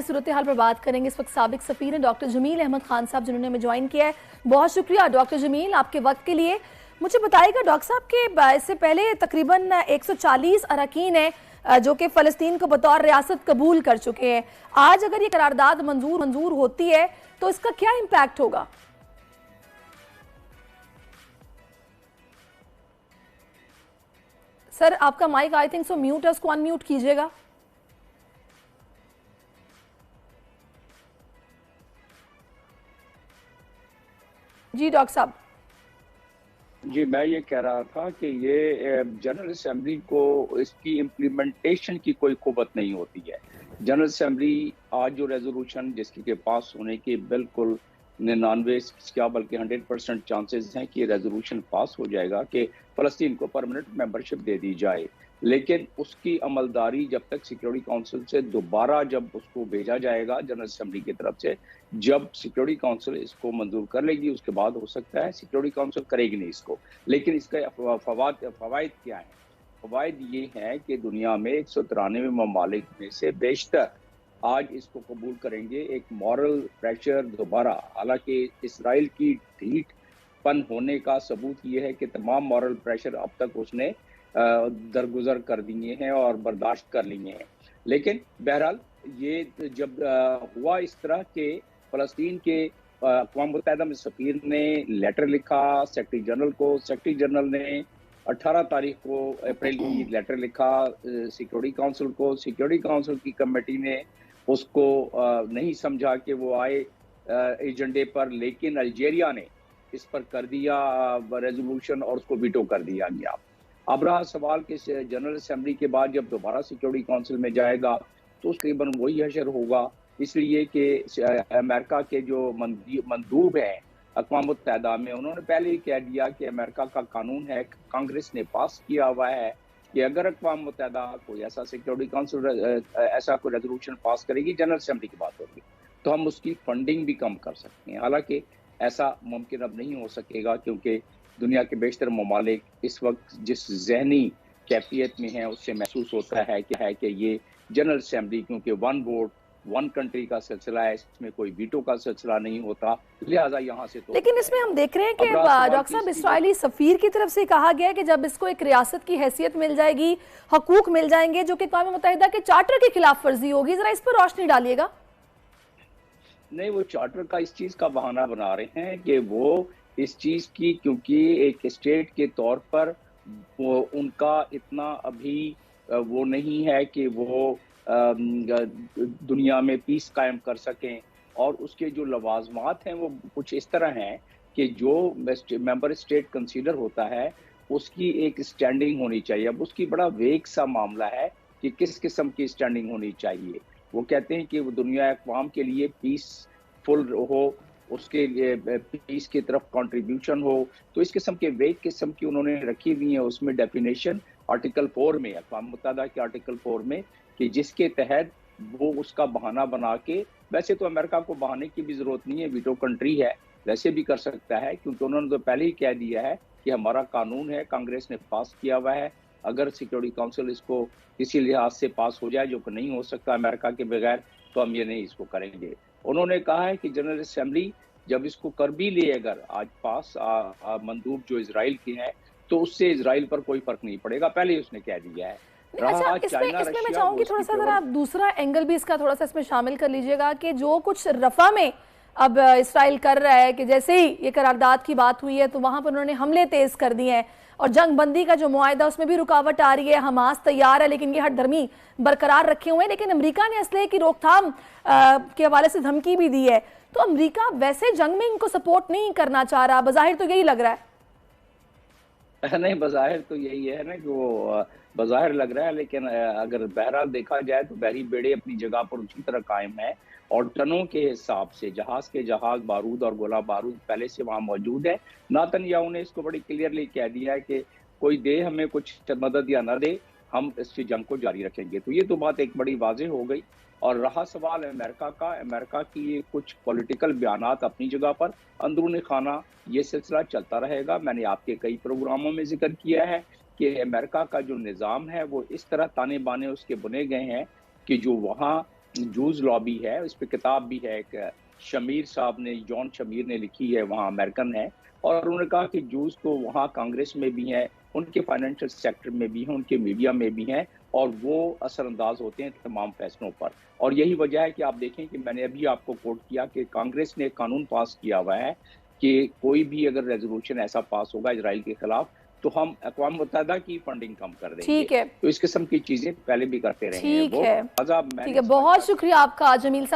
सूरत-ए-हाल पर बात करेंगे। इस वक्त साबिक सफीर हैं डॉक्टर जमील अहमद खान साहब, जिन्होंने हमें ज्वाइन किया है। बहुत शुक्रिया डॉक्टर जमील आपके वक्त के लिए। मुझे बताइएगा डॉक्टर साहब के इससे पहले तकरीबन 140 अरकान हैं जो कि फ़लस्तीन को बतौर रियासत कबूल कर चुके हैं। आज अगर ये करारदाद मंजूर होती है तो इसका क्या इम्पैक्ट होगा? सर आपका mic I think so mute है, उसको अनम्यूट कीजिएगा। जी डॉक्टर साहब। जी मैं ये कह रहा था कि ये जनरल असेंबली को इसकी इम्प्लीमेंटेशन की कोई कुव्वत नहीं होती है। जनरल असेंबली आज जो रेजोल्यूशन जिसके पास होने के बिल्कुल 99 क्या बल्कि 100% चांसेस हैं कि रेजोल्यूशन पास हो जाएगा कि फ़लस्तीन को परमानेंट मेंबरशिप दे दी जाए, लेकिन उसकी अमलदारी जब तक सिक्योरिटी काउंसिल से दोबारा जब उसको भेजा जाएगा जनरल असेंबली की तरफ से, जब सिक्योरिटी काउंसिल इसको मंजूर कर लेगी उसके बाद हो सकता है। सिक्योरिटी काउंसिल करेगी नहीं इसको, लेकिन इसका फवायद क्या है? फवायद ये है कि दुनिया में 193 ममालिक में से बेशतर आज इसको कबूल करेंगे। एक मॉरल प्रेशर दोबारा, हालांकि इसराइल की ढीठपन होने का सबूत ये है कि तमाम मॉरल प्रेशर अब तक उसने दरगुजर कर दिए हैं और बर्दाश्त कर लिए हैं, लेकिन बहरहाल ये जब हुआ इस तरह के फ़लस्तीन के अक़वाम मुत्तहिदा में सफ़ीर ने लेटर लिखा सेक्रेटरी जनरल को, सेक्रेटरी जनरल ने 18 तारीख को अप्रैल की लेटर लिखा सिक्योरिटी काउंसिल को, सिक्योरिटी काउंसिल की कमेटी ने उसको नहीं समझा कि वो आए एजेंडे पर, लेकिन अल्जीरिया ने इस पर कर दिया रेजोल्यूशन और उसको वीटो कर दिया गया। अब रहा सवाल कि जनरल असेंबली के बाद जब दोबारा सिक्योरिटी काउंसिल में जाएगा तो तकरीबन वही हशर होगा, इसलिए कि अमेरिका के जो मंदूब हैं अक़वाम मुत्तहिदा में, उन्होंने पहले ही कह दिया कि अमेरिका का कानून है, कांग्रेस ने पास किया हुआ है कि अगर अक़वाम मुत्तहिदा कोई ऐसा सिक्योरिटी काउंसिल ऐसा कोई रेजोल्यूशन पास करेगी, जनरल असेंबली की बात होगी, तो हम उसकी फंडिंग भी कम कर सकते हैं। हालांकि ऐसा मुमकिन अब नहीं हो सकेगा क्योंकि दुनिया के बेशतर ममालिक इस वक्त जिस जहनी कैफियत में हैं उससे महसूस होता है कि ये जनरल असेंबली क्योंकि वन वोट वन कंट्री का सिलसिला है, इसमें कोई वीटो का सिलसिला नहीं होता, लिहाजा यहाँ से तो। लेकिन इसमें हम देख रहे हैं कि डॉक्टर साहब इस्राइली सफीर की तरफ से कहा गया है कि जब इसको एक रियासत की हैसियत मिल जाएगी, हकूक मिल जाएंगे, जो कि अक़वाम मुत्तहिदा के चार्टर की खिलाफ वर्जी होगी। जरा इस पर रोशनी डालिएगा। नहीं, वो चार्टर का इस चीज का बहाना बना रहे हैं कि वो इस चीज की, क्योंकि एक स्टेट के तौर पर वो उनका इतना अभी वो नहीं है कि वो दुनिया में पीस कायम कर सकें, और उसके जो लवाजमात हैं वो कुछ इस तरह हैं कि जो मेंबर स्टेट कंसीडर होता है उसकी एक स्टैंडिंग होनी चाहिए। अब उसकी बड़ा वेग सा मामला है कि किस किस्म की स्टैंडिंग होनी चाहिए। वो कहते हैं कि वो दुनिया अक़वाम के लिए पीसफुल हो, उसके लिए पीस की तरफ कंट्रीब्यूशन हो, तो इस किस्म के वेग किस्म की उन्होंने रखी हुई है। उसमें डेफिनेशन आर्टिकल 4 में, अक़वाम मुत्तहिदा के आर्टिकल 4 में, कि जिसके तहत वो उसका बहाना बना के, वैसे तो अमेरिका को बहाने की भी जरूरत नहीं है, वीटो कंट्री है, वैसे भी कर सकता है क्योंकि उन्होंने तो पहले ही कह दिया है कि हमारा कानून है, कांग्रेस ने पास किया हुआ है, अगर सिक्योरिटी काउंसिल इसको किसी लिहाज से पास हो जाए, जो कि नहीं हो सकता अमेरिका के बगैर, तो हम ये नहीं इसको करेंगे। उन्होंने कहा है कि जनरल असेंबली जब इसको कर भी ले अगर आज पास मंदूब जो इजराइल के हैं, तो उससे इजराइल पर कोई फर्क नहीं पड़ेगा, पहले ही उसने कह दिया है। अच्छा, इसमें मैं चाहूंगी थोड़ा सा जरा दूसरा एंगल भी इसका थोड़ा सा इसमें शामिल कर लीजिएगा कि जो कुछ रफा में अब इसराइल कर रहा है कि जैसे ही ये करारदाद की बात हुई है तो वहां पर उन्होंने हमले तेज कर दिए हैं, और जंग बंदी का जो मुआहिदा उसमें भी रुकावट आ रही है। हमास तैयार है लेकिन ये हठधर्मी बरकरार रखे हुए हैं, लेकिन अमेरिका ने असले की रोकथाम के हवाले से धमकी भी दी है। तो अमेरिका वैसे जंग में इनको सपोर्ट नहीं करना चाह रहा, बज़ाहिर तो यही लग रहा है। नहीं, बज़ाहिर तो यही है ना कि वो बज़ाहिर लग रहा है, लेकिन अगर बहरहाल देखा जाए तो बहरी बेड़े अपनी जगह पर उसी तरह कायम है, और टनों के हिसाब से जहाज के जहाज बारूद और गोला बारूद पहले से वहाँ मौजूद है। नेतन्याहू ने इसको बड़ी क्लियरली कह दिया है कि कोई दे हमें कुछ मदद या न दे, हम इस जंग को जारी रखेंगे। तो ये तो बात एक बड़ी वाज़ेह हो गई। और रहा सवाल अमेरिका का, अमेरिका की ये कुछ पॉलिटिकल बयानात अपनी जगह पर, अंदरूनी खाना ये सिलसिला चलता रहेगा। मैंने आपके कई प्रोग्रामों में जिक्र किया है कि अमेरिका का जो निज़ाम है वो इस तरह ताने बाने उसके बुने गए हैं कि जो वहाँ जूस लॉबी है, इस पे किताब भी है, एक शमीर साहब ने, जॉन शमीर ने लिखी है, वहाँ अमेरिकन है, और उन्होंने कहा कि जूस तो वहाँ कांग्रेस में भी हैं, उनके फाइनेंशियल सेक्टर में भी हैं, उनके मीडिया में भी हैं, और वो असरअंदाज होते हैं तमाम फैसलों पर। और यही वजह है कि आप देखें कि मैंने अभी आपको कोट किया कि कांग्रेस ने कानून पास किया हुआ है कि कोई भी अगर रेजोल्यूशन ऐसा पास होगा इजराइल के खिलाफ तो हम अक़वाम मुत्तहिदा की फंडिंग कम कर देंगे। ठीक है, तो इस किस्म की चीजें पहले भी करते रहे हैं वो। ठीक है, बहुत शुक्रिया आपका जमील साहब।